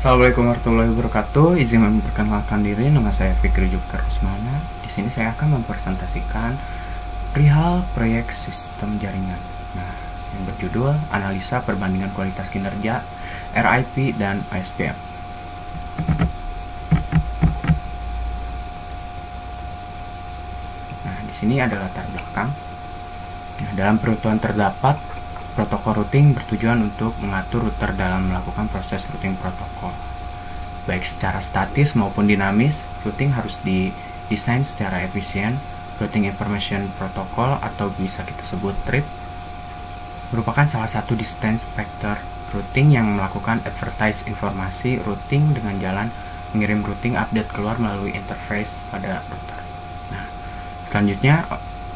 Assalamualaikum warahmatullahi wabarakatuh. Izin memperkenalkan diri, nama saya Fikri Jupiter Usmana. Di sini saya akan mempresentasikan perihal proyek sistem jaringan. Nah, yang berjudul Analisa Perbandingan Kualitas Kinerja RIP dan OSPF. Nah, di sini ada latar belakang. Nah, dalam perutuan terdapat protokol routing bertujuan untuk mengatur router dalam melakukan proses routing protokol. Baik secara statis maupun dinamis, routing harus didesain secara efisien. Routing Information Protocol atau bisa kita sebut RIP merupakan salah satu distance vector routing yang melakukan advertise informasi routing dengan jalan mengirim routing update keluar melalui interface pada router. Nah, selanjutnya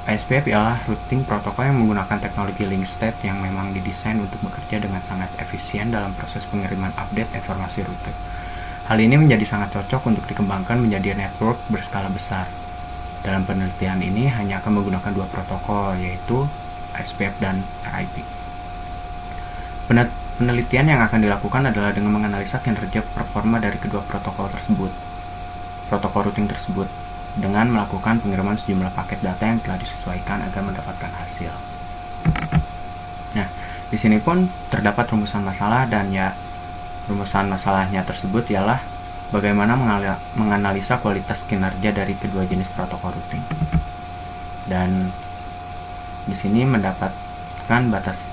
OSPF ialah routing protokol yang menggunakan teknologi link state yang memang didesain untuk bekerja dengan sangat efisien dalam proses pengiriman update informasi router. Hal ini menjadi sangat cocok untuk dikembangkan menjadi network berskala besar. Dalam penelitian ini hanya akan menggunakan dua protokol, yaitu OSPF dan RIP. Penelitian yang akan dilakukan adalah dengan menganalisa kinerja performa dari kedua protokol routing tersebut, dengan melakukan pengiriman sejumlah paket data yang telah disesuaikan agar mendapatkan hasil. Nah, di sini pun terdapat rumusan masalah, dan rumusan masalahnya tersebut ialah bagaimana menganalisa kualitas kinerja dari kedua jenis protokol routing. Dan di sini mendapatkan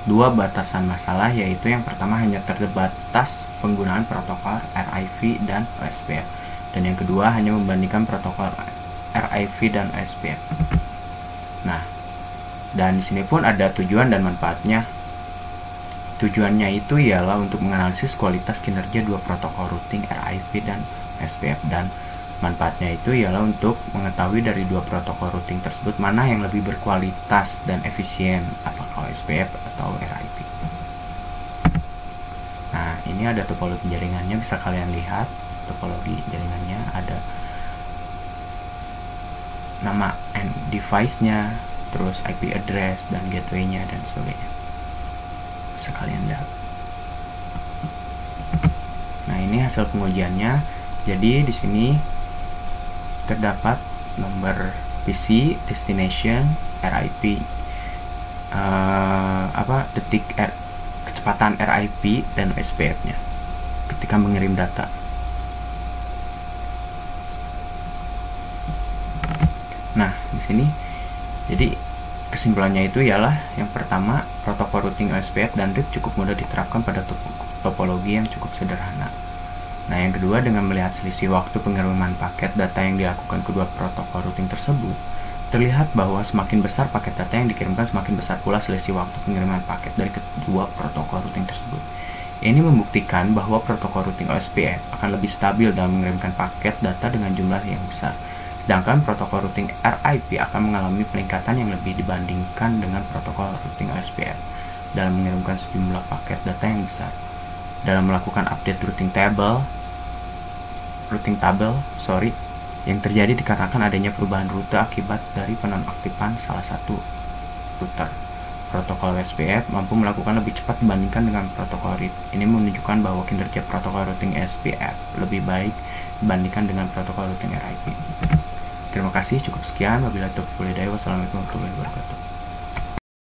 dua batasan masalah, yaitu yang pertama hanya terbatas penggunaan protokol RIP dan OSPF, dan yang kedua hanya membandingkan protokol RIP dan OSPF. Nah, dan di sini pun ada tujuan dan manfaatnya. Tujuannya itu ialah untuk menganalisis kualitas kinerja dua protokol routing RIP dan OSPF, dan manfaatnya itu ialah untuk mengetahui dari dua protokol routing tersebut mana yang lebih berkualitas dan efisien, apakah OSPF atau RIP. Nah, ini ada topologi jaringannya, bisa kalian lihat topologi jaringannya, ada nama and device-nya, terus IP address dan gateway-nya dan sebagainya. Bisa kalian lihat. Nah, ini hasil pengujiannya. Jadi di sini terdapat nomor PC, destination, RIP, kecepatan RIP dan OSPF-nya ketika mengirim data. Nah, di sini jadi kesimpulannya itu ialah yang pertama, protokol routing OSPF dan RIP cukup mudah diterapkan pada topologi yang cukup sederhana. Nah, yang kedua, dengan melihat selisih waktu pengiriman paket data yang dilakukan kedua protokol routing tersebut, terlihat bahwa semakin besar paket data yang dikirimkan, semakin besar pula selisih waktu pengiriman paket dari kedua protokol routing tersebut. Ini membuktikan bahwa protokol routing OSPF akan lebih stabil dalam mengirimkan paket data dengan jumlah yang besar. Sedangkan protokol routing RIP akan mengalami peningkatan yang lebih dibandingkan dengan protokol routing OSPF dalam mengirimkan sejumlah paket data yang besar. Dalam melakukan update routing table, yang terjadi dikarenakan adanya perubahan rute akibat dari penonaktifan salah satu router. Protokol OSPF mampu melakukan lebih cepat dibandingkan dengan protokol RIP. Ini menunjukkan bahwa kinerja protokol routing OSPF lebih baik dibandingkan dengan protokol routing RIP. Terima kasih, cukup sekian. Wabillahi taufiq wal hidayah. Wassalamualaikum warahmatullahi wabarakatuh.